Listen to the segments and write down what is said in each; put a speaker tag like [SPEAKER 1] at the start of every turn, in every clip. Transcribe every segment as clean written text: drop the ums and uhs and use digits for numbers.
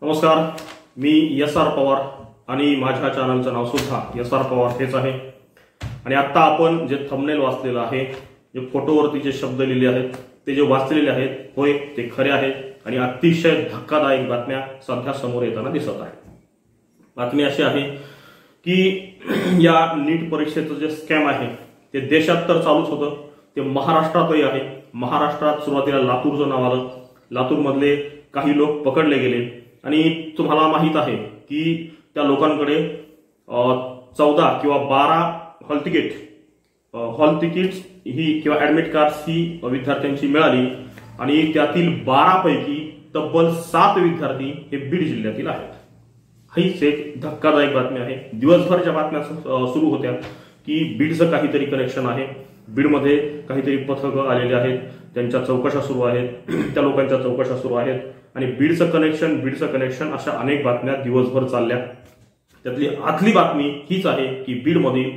[SPEAKER 1] नमस्कार, मी एस.आर. पवार आणि माझ्या चॅनलचं नाव सुद्धा एस.आर. पवार हेच आहे। आणि आता आपण जे थंबनेल वाचलेलं आहे, जे फोटोवरती जे शब्द लिहिले आहेत ते जे वाचलेले आहेत, होय ते खरे आहेत आणि अतिशय धक्कादायक बातम्या सध्या समोर येताना दिसत आहे। बातमी अशी आहे की या नीट परीक्षेचं जे स्कॅम आहे ते देशात तर चालूच होतं, ते महाराष्ट्रातही आहे। महाराष्ट्रात सुरुवातीला लातूरचं नाव आलं, लातूरमधले काही लोक पकडले गेले आणि तुम्हाला माहित आहे की त्या लोकांकडे 14 किंवा 12 हॉल तिकीट्स ही किंवा ऍडमिट कार्ड्स ही विद्यार्थ्यांची मिळाली आणि त्यातील 12 पैकी तब्बल 7 विद्यार्थी हे बीड जिल्ह्यातील आहेत। हीच एक धक्कादायक बातमी आहे। दिवसभरच्या बातम्या सुरू होत्या की बीडचं काहीतरी कनेक्शन आहे, बीडमध्ये काहीतरी पथकं आलेले आहेत, त्यांच्या चौकशा सुरू आहेत, त्या लोकांच्या चौकशा सुरू आहेत आणि बीडचं कनेक्शन अशा अनेक बातम्या दिवसभर चालल्या। त्यातली आतली बातमी हीच आहे की बीडमधील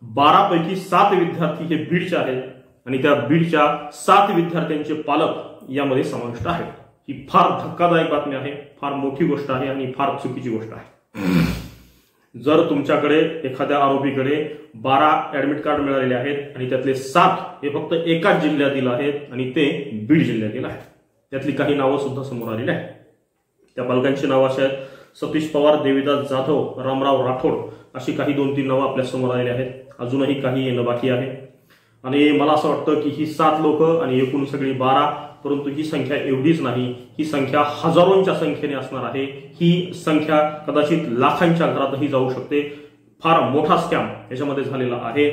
[SPEAKER 1] 12 पैकी 7 विद्यार्थी हे बीडचे आहेत आणि त्या बीडच्या 7 विद्यार्थ्यांचे पालक यामध्ये समाविष्ट आहेत। ही फार धक्कादायक बातमी आहे, फार मोठी गोष्ट आहे आणि फार चुकीची गोष्ट आहे। जर तुमच्याकडे एखाद्या आरोपीकडे 12 ऍडमिट कार्ड मिळालेले आहेत आणि त्यातले 7 हे फक्त एकाच जिल्ह्यातील आहेत आणि ते बीड जिल्ह्यातील आहेत, त्यातली काही नावं सुद्धा समोर आलेली आहेत। त्या पालकांची नावं अशी आहेत: सतीश पवार, देवीदास जाधव, रामराव राठोड, अशी काही 2-3 नावं आपल्या समोर आलेली आहेत। अजूनही काही येणं बाकी आहे आणि मला असं वाटतं की ही 7 लोक आणि एकूण सगळी 12, परंतु ही संख्या एवढीच नाही, ही संख्या हजारोंच्या संख्येने असणार आहे। ही संख्या कदाचित लाखांच्या घरातही जाऊ शकते। फार मोठा स्कॅम याच्यामध्ये झालेला आहे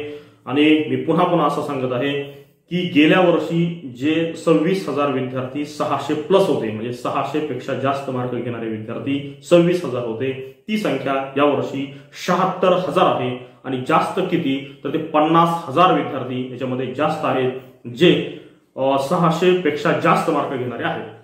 [SPEAKER 1] आणि मी पुन्हा असं सांगत आहे की गेल्या वर्षी जे 26,000 विद्यार्थी 600+ होते, म्हणजे 600 पेक्षा जास्त मार्क घेणारे विद्यार्थी 26,000 होते, ती संख्या यावर्षी 76,000 आहे आणि जास्त किती तर ते 50,000 विद्यार्थी याच्यामध्ये जास्त आहेत जे 600 पेक्षा जास्त मार्क घेणारे आहेत।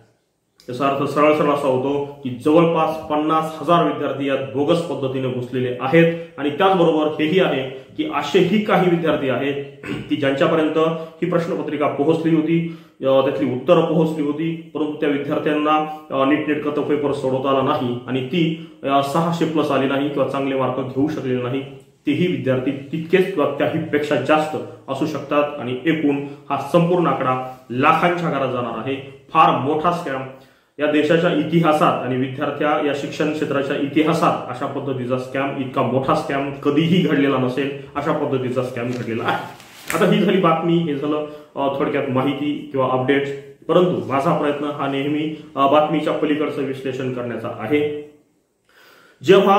[SPEAKER 1] याचा अर्थ सरळ असा होतो की जवळपास 50,000 विद्यार्थी यात बोगस पद्धतीने घुसलेले आहेत आणि त्याचबरोबर हेही आहे की असेही काही विद्यार्थी आहेत की ज्यांच्यापर्यंत ही प्रश्नपत्रिका पोहोचली होती, त्यातली उत्तरं पोहोचली होती, परंतु त्या विद्यार्थ्यांना नीटनेटकं तो पेपर सोडवता आला नाही आणि ती 600+ आली नाही किंवा चांगले मार्क घेऊ शकलेले नाही। तेही विद्यार्थी तितकेच किंवा त्याहीपेक्षा जास्त असू शकतात आणि एकूण हा संपूर्ण आकडा लाखांच्या घरात जाणार आहे। फार मोठा स्कॅम या देशाच्या इतिहासात आणि विद्यार्थ्या या शिक्षण क्षेत्राच्या इतिहासात अशा पद्धतीचा स्कॅम, इतका मोठा स्कॅम कधीही घडलेला नसेल, अशा पद्धतीचा स्कॅम घडलेला आहे। आता ही झाली बातमी, हे झालं थोडक्यात माहिती किंवा अपडेट्स, परंतु माझा प्रयत्न हा नेहमी बातमीच्या पलीकडचं विश्लेषण करण्याचा आहे। जेव्हा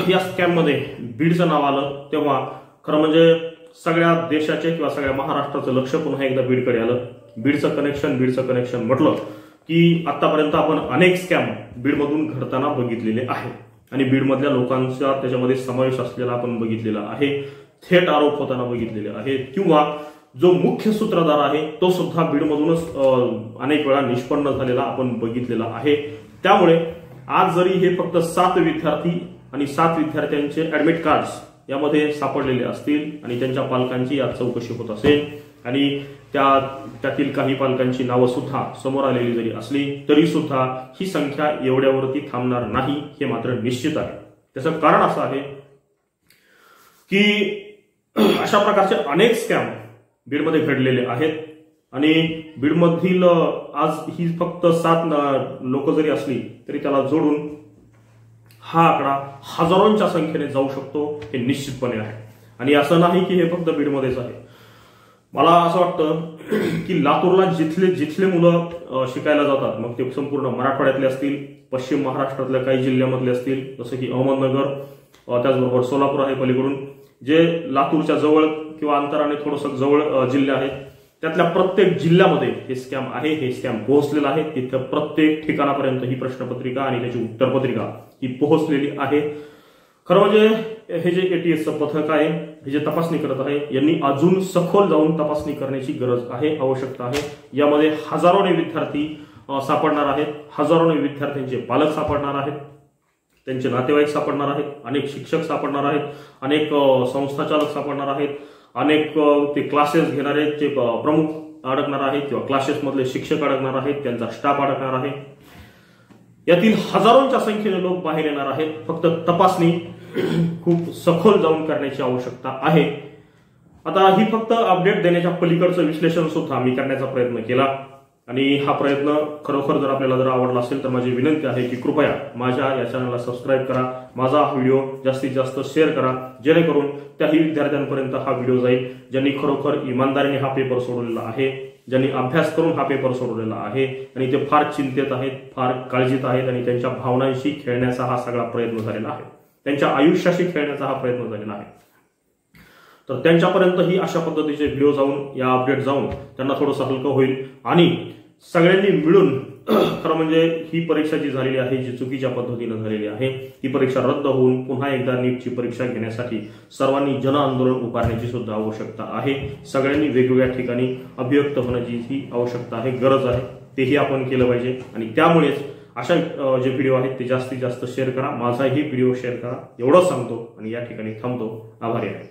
[SPEAKER 1] या स्कॅम मध्ये बीडचं नाव आलं तेव्हा खरं म्हणजे सगळ्या देशाचे किंवा सगळ्या महाराष्ट्राचं लक्ष पुन्हा एकदा बीडकडे आलं। बीडचं कनेक्शन म्हटलं की आतापर्यंत आपण अनेक स्कॅम बीडमधून घडताना बघितलेले आहे आणि बीडमधल्या लोकांचा त्याच्यामध्ये समावेश असलेला आपण बघितलेला आहे, थेट आरोप होताना बघितलेले आहेत किंवा जो मुख्य सूत्रधार आहे तो सुद्धा बीडमधूनच अनेक वेळा निष्पन्न झालेला आपण बघितलेला आहे। त्यामुळे आज जरी हे फक्त 7 विद्यार्थी आणि 7 विद्यार्थ्यांचे ऍडमिट कार्ड्स यामध्ये सापडलेले असतील आणि त्यांच्या पालकांची यात चौकशी होत असेल आणि त्यातील काही पालकांची नावं सुद्धा समोर आलेली जरी असली तरी सुद्धा ही संख्या एवढ्यावरती थांबणार नाही, हे मात्र निश्चित आहे। त्याचं कारण असं आहे की अशा प्रकारचे अनेक स्कॅम बीडमध्ये घडलेले आहेत आणि बीडमधील आज ही फक्त 7 लोक जरी असली तरी त्याला जोडून हा आकडा हजारोंच्या संख्येने जाऊ शकतो, हे निश्चितपणे आहे। आणि असं नाही की हे फक्त बीडमध्येच आहे। मला असं वाटतं की लातूरला जिथले मुलं शिकायला जातात, मग ते संपूर्ण मराठवाड्यातले असतील, पश्चिम महाराष्ट्रातल्या काही जिल्ह्यामधले असतील, जसं की अहमदनगर, त्याचबरोबर सोलापूर आहे पलीकडून, जे लातूरच्या जवळ किंवा अंतराने थोडंसं जवळ जिल्हे आहेत, त्यातल्या प्रत्येक जिल्ह्यामध्ये हे स्कॅम आहे, हे स्कॅम पोहोचलेलं आहे। तिथं प्रत्येक ठिकाणापर्यंत ही प्रश्नपत्रिका आणि त्याची उत्तरपत्रिका ही पोहोचलेली आहे। खरं म्हणजे हे जे एटीएसचं पथक आहे, हे जे तपासणी करत आहे, यांनी अजून सखोल जाऊन तपासणी करण्याची गरज आहे, आवश्यकता आहे। यामध्ये हजारोने विद्यार्थी सापडणार आहेत, हजारोने विद्यार्थ्यांचे पालक सापडणार आहेत, त्यांचे नातेवाईक सापडणार आहेत, अनेक शिक्षक सापडणार आहेत, अनेक संस्थाचालक सापडणार आहेत, अनेक ते क्लासेस घेणारे जे प्रमुख अडकणार आहेत किंवा क्लासेसमधले शिक्षक अडकणार आहेत, त्यांचा स्टाफ अडकणार आहे। यातील हजारोंच्या संख्येने लोक बाहेर येणार आहेत. फक्त तपासणी खूप सखोल जाऊन करण्याची आवश्यकता आहे. आता ही फक्त अपडेट देण्याच्या पलीकडचं विश्लेषण सुद्धा मी करण्याचा प्रयत्न केला आणि हा प्रयत्न खरोखर जर आपल्याला जर आवडला असेल तर माझी विनंती आहे की कृपया माझ्या या चॅनलला सबस्क्राईब करा, माझा हा व्हिडिओ जास्तीत जास्त शेअर करा, जेणेकरून त्याही विद्यार्थ्यांपर्यंत हा व्हिडिओ जाईल ज्यांनी खरोखर इमानदारीने हा पेपर सोडवलेला आहे, ज्यांनी अभ्यास करून हा पेपर सोडवलेला आहे आणि ते फार चिंतेत आहेत, फार काळजीत आहेत आणि त्यांच्या भावनांशी खेळण्याचा हा सगळा प्रयत्न झालेला आहे, त्यांच्या आयुष्याशी खेळण्याचा हा प्रयत्न झालेला आहे. तर त्यांच्यापर्यंतही अशा पद्धतीचे व्हिडिओ जाऊन या अपडेट जाऊन त्यांना थोडंसं हलकं होईल आणि सगळ्यांनी मिळून खरं म्हणजे ही परीक्षा जी झालेली आहे, जी चुकीच्या पद्धतीने झालेली आहे, ही परीक्षा रद्द होऊन पुन्हा एकदा नीटची परीक्षा घेण्यासाठी सर्वांनी जन आंदोलन उभारण्याची सुद्धा आवश्यकता आहे. सगळ्यांनी वेगवेगळ्या ठिकाणी अभिव्यक्त होण्याची ही आवश्यकता आहे, गरज आहे. तेही आपण केलं पाहिजे आणि त्यामुळेच अशा जे व्हिडिओ आहेत ते जास्तीत जास्त शेअर करा, माझाही व्हिडिओ शेअर करा, एवढंच सांगतो आणि या ठिकाणी थांबतो. आभारी आहे.